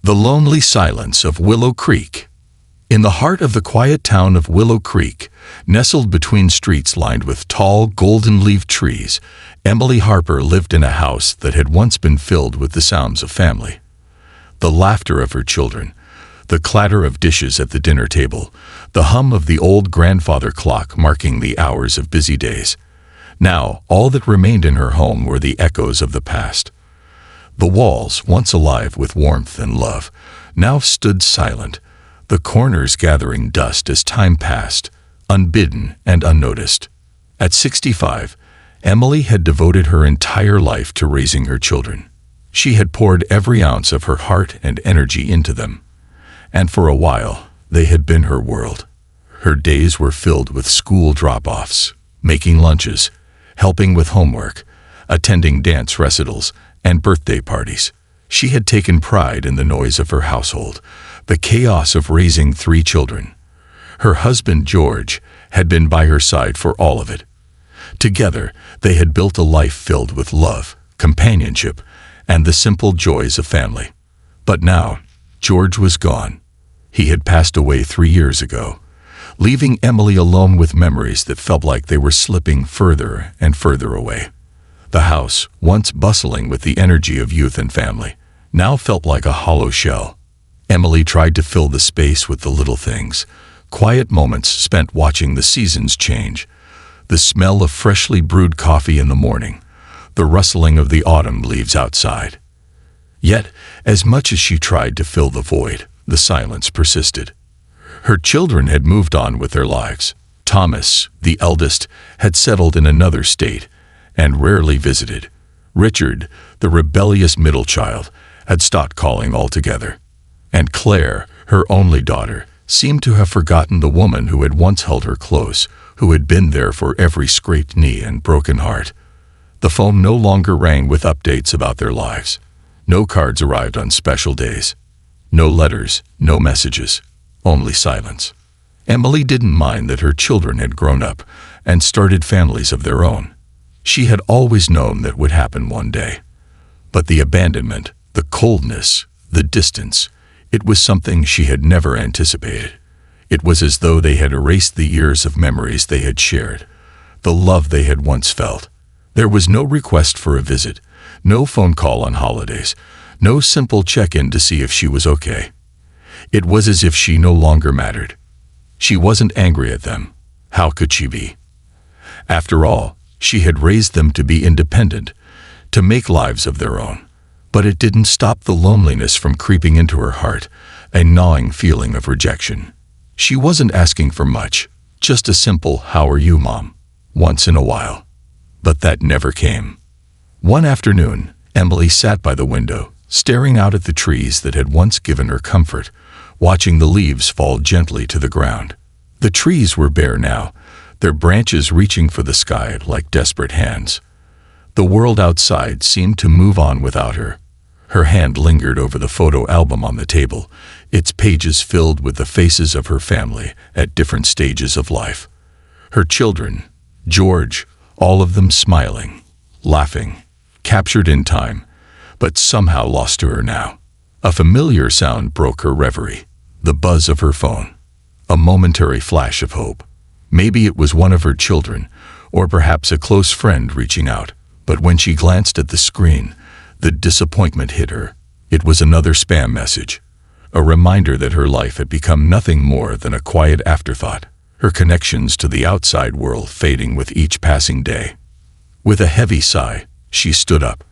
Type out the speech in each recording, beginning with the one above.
The lonely silence of Willow Creek. In the heart of the quiet town of Willow Creek, nestled between streets lined with tall, golden-leaved trees, Emily Harper lived in a house that had once been filled with the sounds of family. The laughter of her children, the clatter of dishes at the dinner table, the hum of the old grandfather clock marking the hours of busy days. Now, all that remained in her home were the echoes of the past. The walls, once alive with warmth and love, now stood silent, the corners gathering dust as time passed, unbidden and unnoticed. At 65, Emily had devoted her entire life to raising her children. She had poured every ounce of her heart and energy into them. And for a while, they had been her world. Her days were filled with school drop-offs, making lunches, helping with homework, attending dance recitals, and birthday parties. She had taken pride in the noise of her household, the chaos of raising 3 children. Her husband, George, had been by her side for all of it. Together, they had built a life filled with love, companionship, and the simple joys of family. But now, George was gone. He had passed away 3 years ago, leaving Emily alone with memories that felt like they were slipping further and further away. The house, once bustling with the energy of youth and family, now felt like a hollow shell. Emily tried to fill the space with the little things, quiet moments spent watching the seasons change, the smell of freshly brewed coffee in the morning, the rustling of the autumn leaves outside. Yet, as much as she tried to fill the void, the silence persisted. Her children had moved on with their lives. Thomas, the eldest, had settled in another state and rarely visited. Richard, the rebellious middle child, had stopped calling altogether. And Claire, her only daughter, seemed to have forgotten the woman who had once held her close, who had been there for every scraped knee and broken heart. The phone no longer rang with updates about their lives. No cards arrived on special days. No letters, no messages, only silence. Emily didn't mind that her children had grown up and started families of their own. She had always known that would happen one day. But the abandonment, the coldness, the distance, it was something she had never anticipated. It was as though they had erased the years of memories they had shared, the love they had once felt. There was no request for a visit, no phone call on holidays, no simple check-in to see if she was okay. It was as if she no longer mattered. She wasn't angry at them. How could she be? After all, she had raised them to be independent, to make lives of their own. But it didn't stop the loneliness from creeping into her heart, a gnawing feeling of rejection. She wasn't asking for much, just a simple "How are you, Mom?" once in a while. But that never came. One afternoon, Emily sat by the window, staring out at the trees that had once given her comfort, watching the leaves fall gently to the ground. The trees were bare now, their branches reaching for the sky like desperate hands. The world outside seemed to move on without her. Her hand lingered over the photo album on the table, its pages filled with the faces of her family at different stages of life. Her children, George, all of them smiling, laughing, captured in time, but somehow lost to her now. A familiar sound broke her reverie, the buzz of her phone. A momentary flash of hope. Maybe it was one of her children, or perhaps a close friend reaching out. But when she glanced at the screen, the disappointment hit her. It was another spam message, a reminder that her life had become nothing more than a quiet afterthought, her connections to the outside world fading with each passing day. With a heavy sigh, she stood up.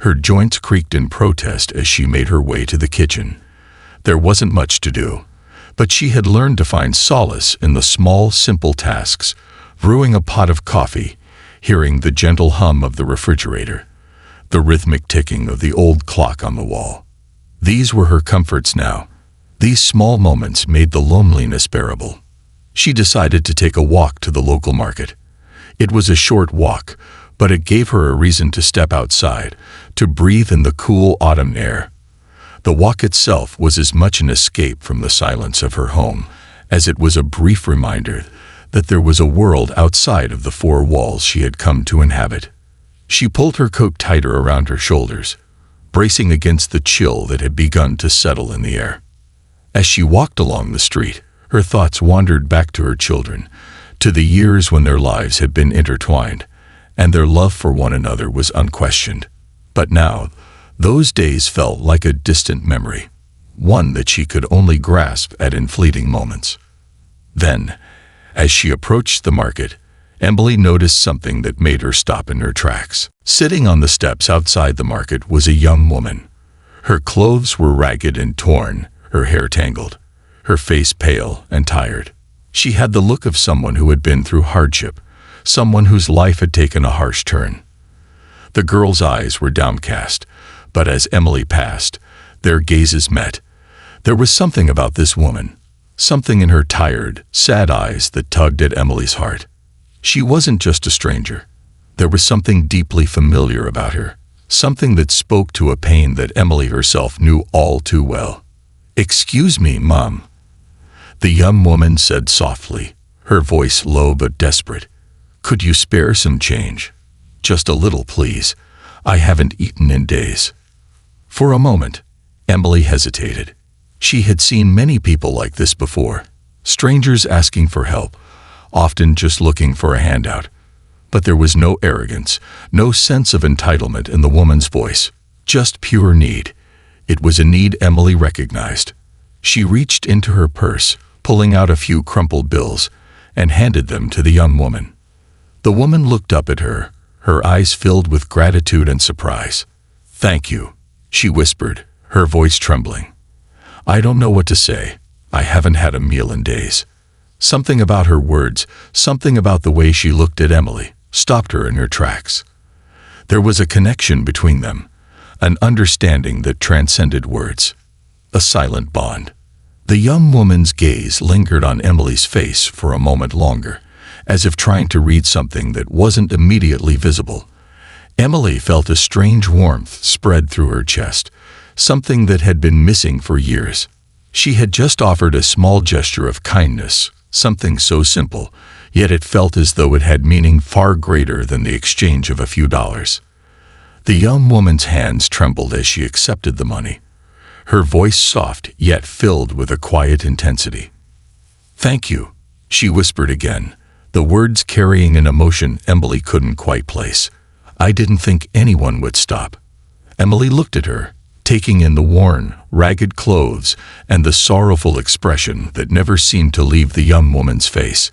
Her joints creaked in protest as she made her way to the kitchen. There wasn't much to do, but she had learned to find solace in the small, simple tasks, brewing a pot of coffee, hearing the gentle hum of the refrigerator, the rhythmic ticking of the old clock on the wall. These were her comforts now. These small moments made the loneliness bearable. She decided to take a walk to the local market. It was a short walk, but it gave her a reason to step outside, to breathe in the cool autumn air. The walk itself was as much an escape from the silence of her home as it was a brief reminder that there was a world outside of the 4 walls she had come to inhabit. She pulled her coat tighter around her shoulders. bracing against the chill that had begun to settle in the air. As she walked along the street, her thoughts wandered back to her children, to the years when their lives had been intertwined, and their love for one another was unquestioned. But now, those days felt like a distant memory, one that she could only grasp in fleeting moments. Then, as she approached the market, Emily noticed something that made her stop in her tracks. Sitting on the steps outside the market was a young woman. Her clothes were ragged and torn, her hair tangled, her face pale and tired. She had the look of someone who had been through hardship, someone whose life had taken a harsh turn. The girl's eyes were downcast, but as Emily passed, their gazes met. There was something about this woman, something in her tired, sad eyes that tugged at Emily's heart. She wasn't just a stranger. There was something deeply familiar about her, something that spoke to a pain that Emily herself knew all too well. "Excuse me, Mom," the young woman said softly, her voice low but desperate. "Could you spare some change? Just a little, please. I haven't eaten in days." For a moment, Emily hesitated. She had seen many people like this before, strangers asking for help, often just looking for a handout. But there was no arrogance, no sense of entitlement in the woman's voice, just pure need. It was a need Emily recognized. She reached into her purse, pulling out a few crumpled bills, and handed them to the young woman. The woman looked up at her, her eyes filled with gratitude and surprise. "Thank you," she whispered, her voice trembling. "I don't know what to say. I haven't had a meal in days." Something about her words, something about the way she looked at Emily, stopped her in her tracks. There was a connection between them, an understanding that transcended words, a silent bond. The young woman's gaze lingered on Emily's face for a moment longer, as if trying to read something that wasn't immediately visible. Emily felt a strange warmth spread through her chest, something that had been missing for years. She had just offered a small gesture of kindness, something so simple, yet it felt as though it had meaning far greater than the exchange of a few dollars. The young woman's hands trembled as she accepted the money, her voice soft yet filled with a quiet intensity. "Thank you," she whispered again, the words carrying an emotion Emily couldn't quite place. "I didn't think anyone would stop." Emily looked at her, taking in the worn, ragged clothes and the sorrowful expression that never seemed to leave the young woman's face.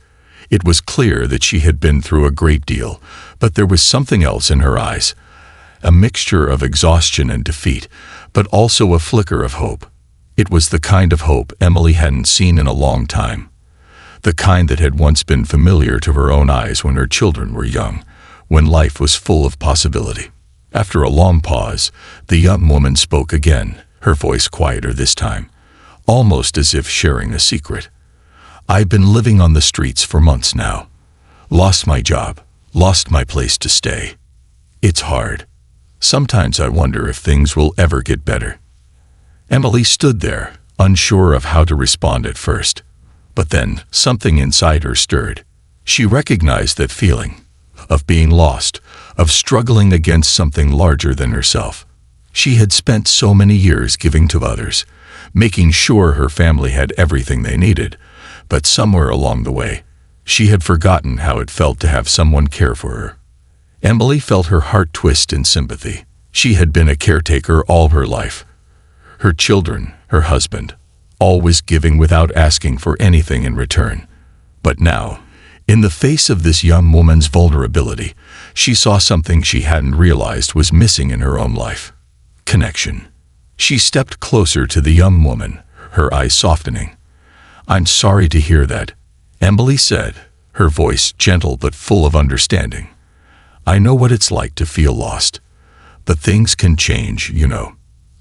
It was clear that she had been through a great deal, but there was something else in her eyes, a mixture of exhaustion and defeat, but also a flicker of hope. It was the kind of hope Emily hadn't seen in a long time, the kind that had once been familiar to her own eyes when her children were young, when life was full of possibility. After a long pause, the young woman spoke again, her voice quieter this time, almost as if sharing a secret. "I've been living on the streets for months now. Lost my job, lost my place to stay. It's hard. Sometimes I wonder if things will ever get better." Emily stood there, unsure of how to respond at first. But then, something inside her stirred. She recognized that feeling, of being lost, of struggling against something larger than herself. She had spent so many years giving to others, making sure her family had everything they needed, but somewhere along the way, she had forgotten how it felt to have someone care for her. Emily felt her heart twist in sympathy. She had been a caretaker all her life. Her children, her husband, always giving without asking for anything in return. But now, in the face of this young woman's vulnerability, she saw something she hadn't realized was missing in her own life. Connection. She stepped closer to the young woman, her eyes softening. "I'm sorry to hear that," Emily said, her voice gentle but full of understanding. "I know what it's like to feel lost. But things can change, you know.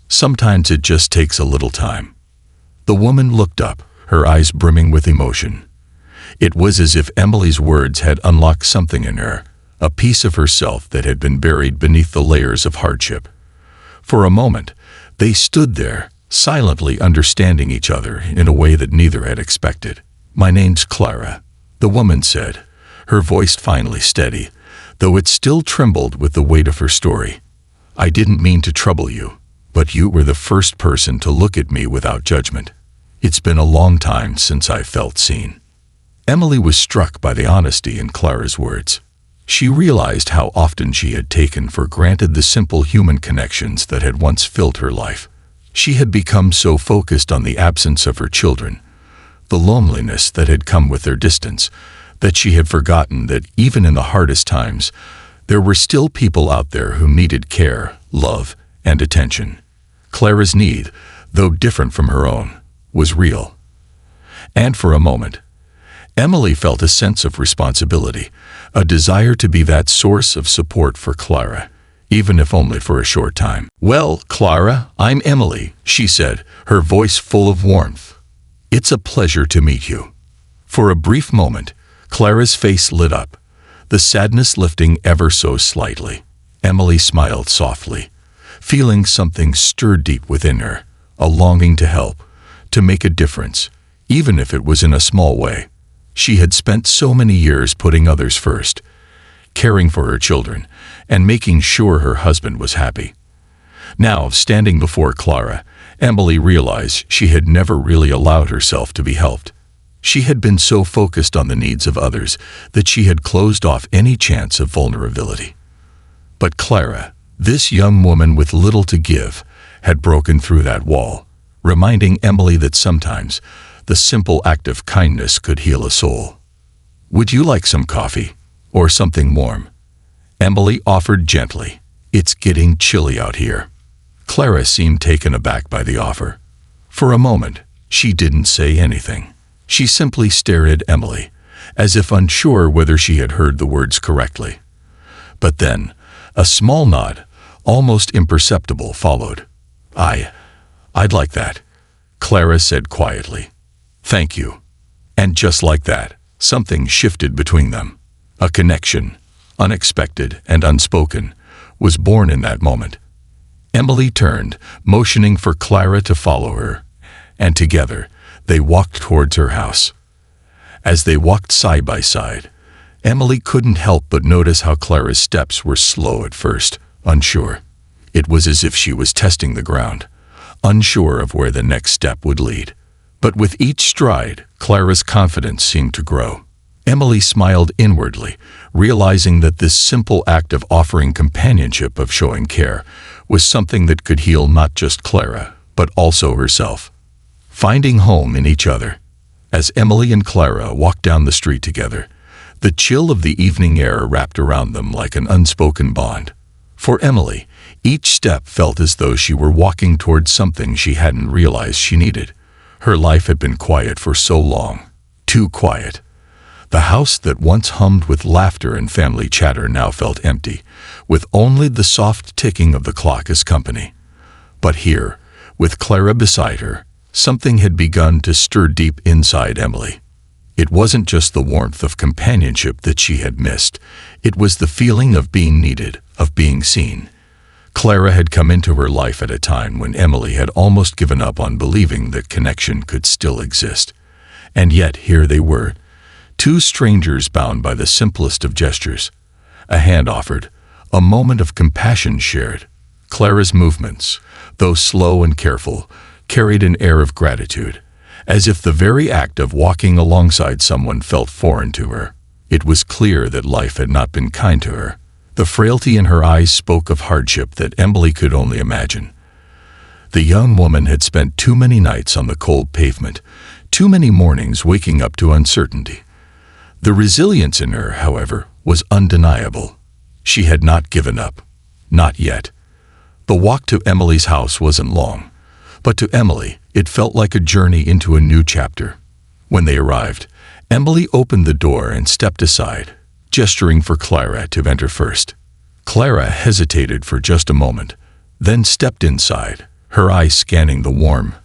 Sometimes it just takes a little time." The woman looked up, her eyes brimming with emotion. It was as if Emily's words had unlocked something in her, a piece of herself that had been buried beneath the layers of hardship. For a moment, they stood there, silently understanding each other in a way that neither had expected. "My name's Clara," the woman said, her voice finally steady, though it still trembled with the weight of her story. "I didn't mean to trouble you. but you were the first person to look at me without judgment. It's been a long time since I felt seen." Emily was struck by the honesty in Clara's words. She realized how often she had taken for granted the simple human connections that had once filled her life. She had become so focused on the absence of her children, the loneliness that had come with their distance, that she had forgotten that even in the hardest times, there were still people out there who needed care, love, and attention. Clara's need, though different from her own, was real. And for a moment, Emily felt a sense of responsibility, a desire to be that source of support for Clara, even if only for a short time. "Well, Clara, I'm Emily," she said, her voice full of warmth. "It's a pleasure to meet you." For a brief moment, Clara's face lit up, the sadness lifting ever so slightly. Emily smiled softly, feeling something stir deep within her, a longing to help, to make a difference, even if it was in a small way. She had spent so many years putting others first, caring for her children, and making sure her husband was happy. Now, standing before Clara, Emily realized she had never really allowed herself to be helped. She had been so focused on the needs of others that she had closed off any chance of vulnerability. But Clara, this young woman with little to give, had broken through that wall, reminding Emily that sometimes the simple act of kindness could heal a soul. "Would you like some coffee? Or something warm?" Emily offered gently. "It's getting chilly out here." Clara seemed taken aback by the offer. For a moment, she didn't say anything. She simply stared at Emily, as if unsure whether she had heard the words correctly. But then, a small nod, almost imperceptible, followed. I'd like that," Clara said quietly. "Thank you." And just like that, something shifted between them. A connection, unexpected and unspoken, was born in that moment. Emily turned, motioning for Clara to follow her, and together they walked towards her house. As they walked side by side, Emily couldn't help but notice how Clara's steps were slow at first, unsure. It was as if she was testing the ground, unsure of where the next step would lead. But with each stride, Clara's confidence seemed to grow. Emily smiled inwardly, realizing that this simple act of offering companionship, of showing care, was something that could heal not just Clara, but also herself. Finding home in each other. As Emily and Clara walked down the street together, the chill of the evening air wrapped around them like an unspoken bond. For Emily, each step felt as though she were walking towards something she hadn't realized she needed. Her life had been quiet for so long, too quiet. The house that once hummed with laughter and family chatter now felt empty, with only the soft ticking of the clock as company. But here, with Clara beside her, something had begun to stir deep inside Emily. It wasn't just the warmth of companionship that she had missed. It was the feeling of being needed, of being seen. Clara had come into her life at a time when Emily had almost given up on believing that connection could still exist. And yet here they were, two strangers bound by the simplest of gestures. A hand offered, a moment of compassion shared. Clara's movements, though slow and careful, carried an air of gratitude, as if the very act of walking alongside someone felt foreign to her. It was clear that life had not been kind to her. The frailty in her eyes spoke of hardship that Emily could only imagine. The young woman had spent too many nights on the cold pavement, too many mornings waking up to uncertainty. The resilience in her, however, was undeniable. She had not given up. Not yet. The walk to Emily's house wasn't long, but to Emily, it felt like a journey into a new chapter. When they arrived, Emily opened the door and stepped aside, gesturing for Clara to enter first. Clara hesitated for just a moment, then stepped inside, her eyes scanning the warm,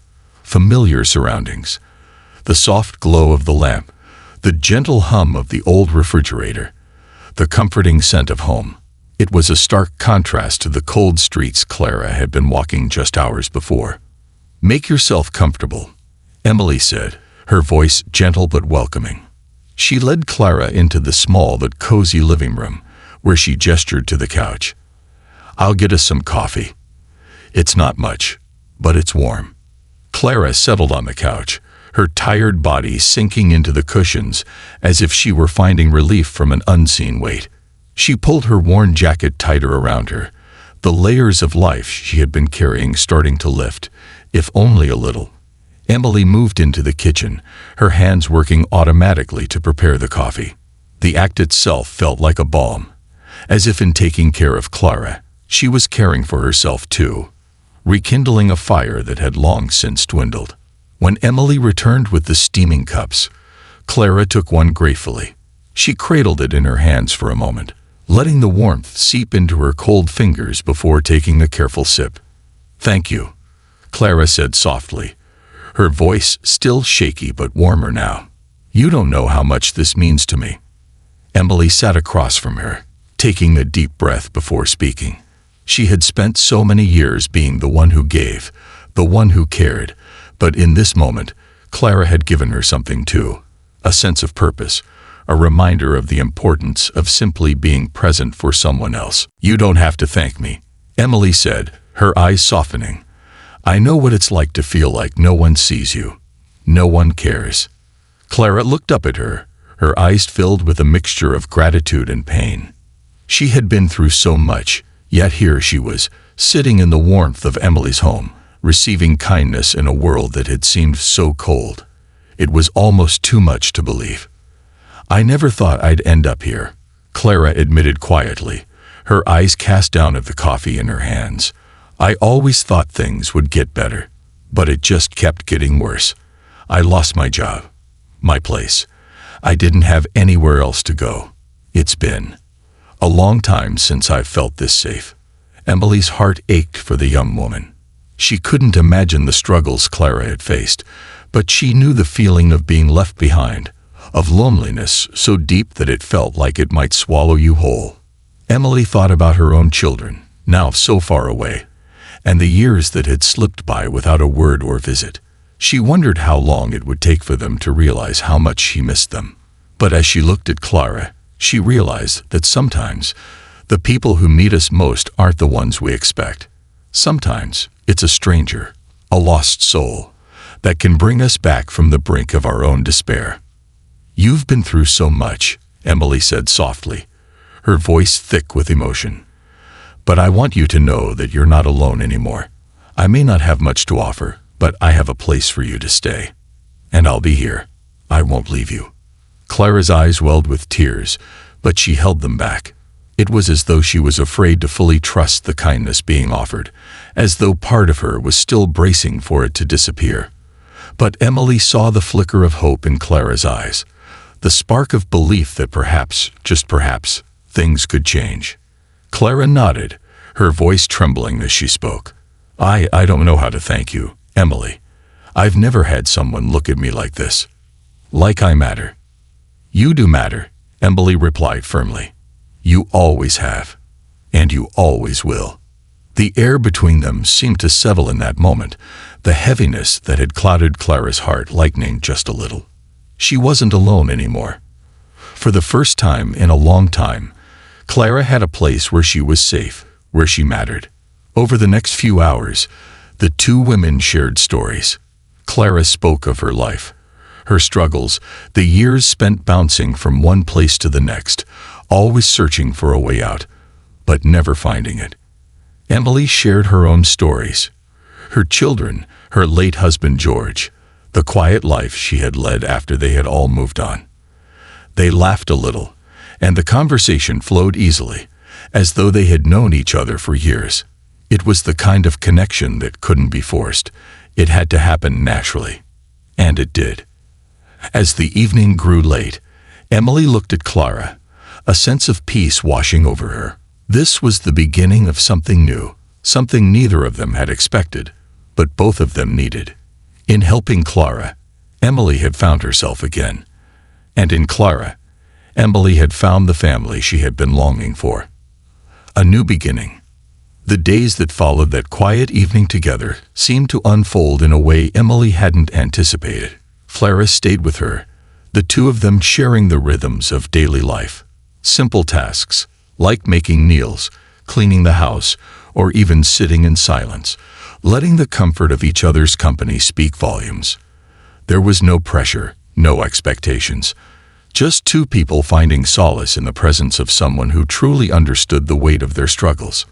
familiar surroundings. The soft glow of the lamp, the gentle hum of the old refrigerator, the comforting scent of home. It was a stark contrast to the cold streets Clara had been walking just hours before. "Make yourself comfortable," Emily said, her voice gentle but welcoming. She led Clara into the small but cozy living room, where she gestured to the couch. "I'll get us some coffee." It's not much, but it's warm. Clara settled on the couch, her tired body sinking into the cushions as if she were finding relief from an unseen weight. She pulled her worn jacket tighter around her, the layers of life she had been carrying starting to lift, if only a little. Emily moved into the kitchen, her hands working automatically to prepare the coffee. The act itself felt like a balm. As if in taking care of Clara, she was caring for herself too, rekindling a fire that had long since dwindled. When Emily returned with the steaming cups, Clara took one gratefully. She cradled it in her hands for a moment, letting the warmth seep into her cold fingers before taking a careful sip. "Thank you," Clara said softly, her voice still shaky but warmer now. "You don't know how much this means to me." Emily sat across from her, taking a deep breath before speaking. She had spent so many years being the one who gave, the one who cared, but in this moment, Clara had given her something too, a sense of purpose, a reminder of the importance of simply being present for someone else. "You don't have to thank me," Emily said, her eyes softening. "I know what it's like to feel like no one sees you, no one cares." Clara looked up at her, her eyes filled with a mixture of gratitude and pain. She had been through so much, yet here she was, sitting in the warmth of Emily's home, receiving kindness in a world that had seemed so cold. It was almost too much to believe. "I never thought I'd end up here," Clara admitted quietly, her eyes cast down at the coffee in her hands. "I always thought things would get better, but it just kept getting worse. I lost my job, my place. I didn't have anywhere else to go. It's been a long time since I've felt this safe." Emily's heart ached for the young woman. She couldn't imagine the struggles Clara had faced, but she knew the feeling of being left behind, of loneliness so deep that it felt like it might swallow you whole. Emily thought about her own children, now so far away, and the years that had slipped by without a word or visit. She wondered how long it would take for them to realize how much she missed them. But as she looked at Clara, she realized that sometimes the people who meet us most aren't the ones we expect. Sometimes it's a stranger, a lost soul, that can bring us back from the brink of our own despair. "You've been through so much," Emily said softly, her voice thick with emotion. "But I want you to know that you're not alone anymore. I may not have much to offer, but I have a place for you to stay. And I'll be here. I won't leave you." Clara's eyes welled with tears, but she held them back. It was as though she was afraid to fully trust the kindness being offered, as though part of her was still bracing for it to disappear. But Emily saw the flicker of hope in Clara's eyes, the spark of belief that perhaps, just perhaps, things could change. Clara nodded, her voice trembling as she spoke. I don't know how to thank you, Emily. I've never had someone look at me like this. Like I matter." "You do matter," Emily replied firmly. "You always have, and you always will." The air between them seemed to settle in that moment, the heaviness that had clouded Clara's heart lightening just a little. She wasn't alone anymore. For the first time in a long time, Clara had a place where she was safe, where she mattered. Over the next few hours, the two women shared stories. Clara spoke of her life, her struggles, the years spent bouncing from one place to the next, always searching for a way out, but never finding it. Emily shared her own stories. Her children, her late husband George, the quiet life she had led after they had all moved on. They laughed a little, and the conversation flowed easily, as though they had known each other for years. It was the kind of connection that couldn't be forced. It had to happen naturally. And it did. As the evening grew late, Emily looked at Clara, a sense of peace washing over her. This was the beginning of something new, something neither of them had expected, but both of them needed. In helping Clara, Emily had found herself again. And in Clara, Emily had found the family she had been longing for. A new beginning. The days that followed that quiet evening together seemed to unfold in a way Emily hadn't anticipated. Clara stayed with her, the two of them sharing the rhythms of daily life. Simple tasks, like making meals, cleaning the house, or even sitting in silence, letting the comfort of each other's company speak volumes. There was no pressure, no expectations. Just two people finding solace in the presence of someone who truly understood the weight of their struggles.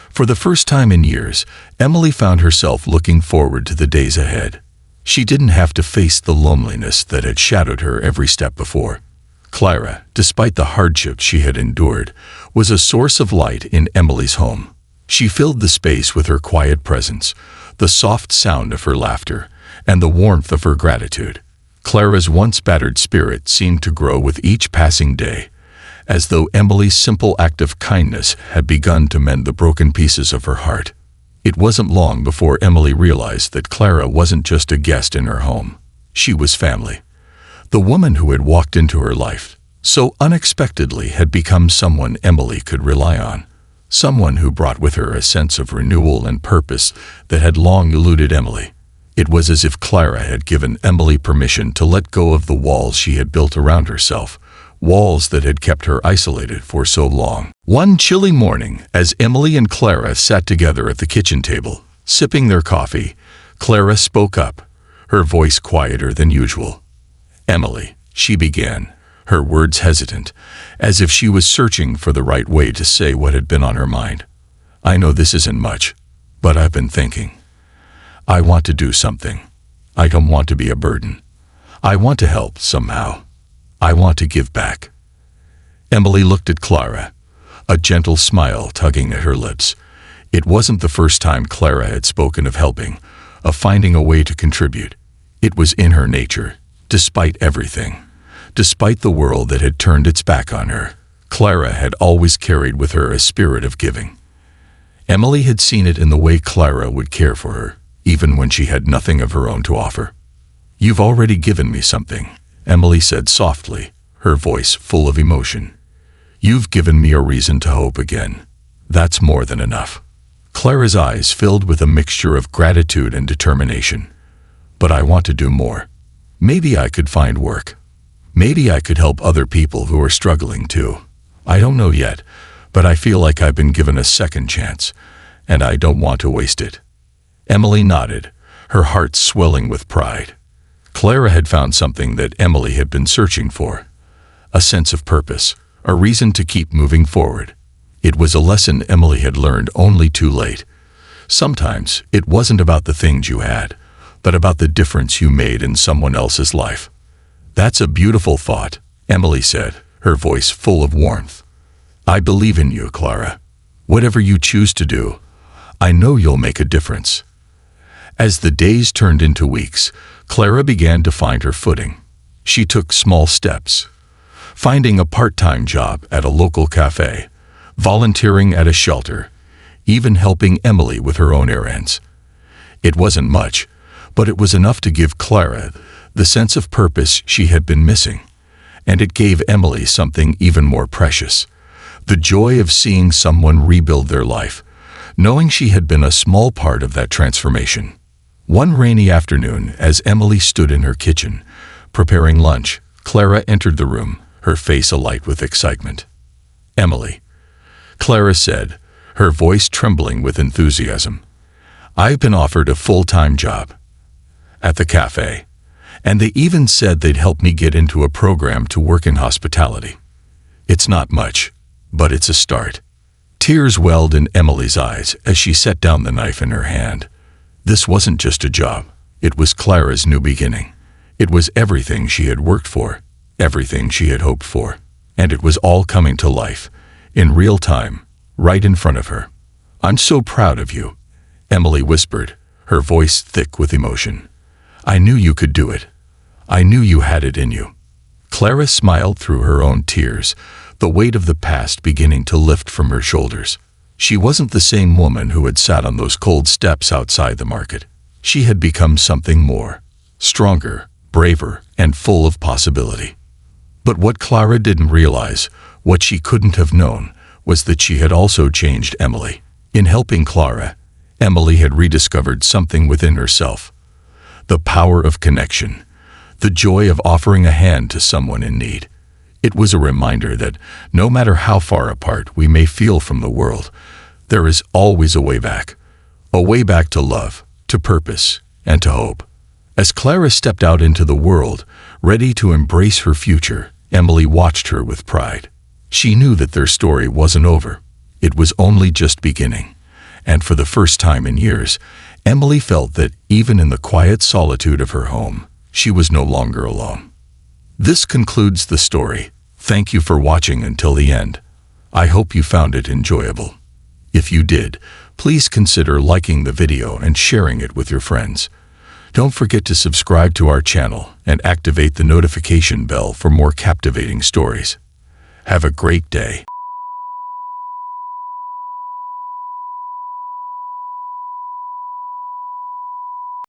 For the first time in years, Emily found herself looking forward to the days ahead. She didn't have to face the loneliness that had shadowed her every step before. Clara, despite the hardships she had endured, was a source of light in Emily's home. She filled the space with her quiet presence, the soft sound of her laughter, and the warmth of her gratitude. Clara's once battered spirit seemed to grow with each passing day, as though Emily's simple act of kindness had begun to mend the broken pieces of her heart. It wasn't long before Emily realized that Clara wasn't just a guest in her home. She was family. The woman who had walked into her life so unexpectedly had become someone Emily could rely on, someone who brought with her a sense of renewal and purpose that had long eluded Emily. It was as if Clara had given Emily permission to let go of the walls she had built around herself, walls that had kept her isolated for so long. One chilly morning, as Emily and Clara sat together at the kitchen table, sipping their coffee, Clara spoke up, her voice quieter than usual. "Emily," she began, her words hesitant, as if she was searching for the right way to say what had been on her mind. "I know this isn't much, but I've been thinking. I want to do something. I don't want to be a burden. I want to help somehow. I want to give back." Emily looked at Clara, a gentle smile tugging at her lips. It wasn't the first time Clara had spoken of helping, of finding a way to contribute. It was in her nature, despite everything. Despite the world that had turned its back on her, Clara had always carried with her a spirit of giving. Emily had seen it in the way Clara would care for her, even when she had nothing of her own to offer. "You've already given me something," Emily said softly, her voice full of emotion. "You've given me a reason to hope again. That's more than enough." Clara's eyes filled with a mixture of gratitude and determination. "But I want to do more. Maybe I could find work. Maybe I could help other people who are struggling too. I don't know yet, but I feel like I've been given a second chance, and I don't want to waste it." Emily nodded, her heart swelling with pride. Clara had found something that Emily had been searching for, a sense of purpose, a reason to keep moving forward. It was a lesson Emily had learned only too late. Sometimes it wasn't about the things you had, but about the difference you made in someone else's life. "That's a beautiful thought," Emily said, her voice full of warmth. "I believe in you, Clara. Whatever you choose to do, I know you'll make a difference." As the days turned into weeks, Clara began to find her footing. She took small steps, finding a part-time job at a local cafe, volunteering at a shelter, even helping Emily with her own errands. It wasn't much, but it was enough to give Clara the sense of purpose she had been missing, and it gave Emily something even more precious, the joy of seeing someone rebuild their life, knowing she had been a small part of that transformation. One rainy afternoon, as Emily stood in her kitchen, preparing lunch, Clara entered the room, her face alight with excitement. "Emily," Clara said, her voice trembling with enthusiasm, "I've been offered a full-time job at the cafe, and they even said they'd help me get into a program to work in hospitality. It's not much, but it's a start." Tears welled in Emily's eyes as she set down the knife in her hand. This wasn't just a job. It was Clara's new beginning. It was everything she had worked for, everything she had hoped for, and it was all coming to life, in real time, right in front of her. "I'm so proud of you," Emily whispered, her voice thick with emotion. "I knew you could do it. I knew you had it in you." Clara smiled through her own tears, the weight of the past beginning to lift from her shoulders. She wasn't the same woman who had sat on those cold steps outside the market. She had become something more, stronger, braver, and full of possibility. But what Clara didn't realize, what she couldn't have known, was that she had also changed Emily. In helping Clara, Emily had rediscovered something within herself. The power of connection, the joy of offering a hand to someone in need. It was a reminder that no matter how far apart we may feel from the world, there is always a way back, A way back to love, to purpose, and to hope. As Clara stepped out into the world, ready to embrace her future, Emily watched her with pride. She knew that their story wasn't over. It was only just beginning. And for the first time in years, Emily felt that even in the quiet solitude of her home, she was no longer alone. This concludes the story. Thank you for watching until the end. I hope you found it enjoyable. If you did, please consider liking the video and sharing it with your friends. Don't forget to subscribe to our channel and activate the notification bell for more captivating stories. Have a great day.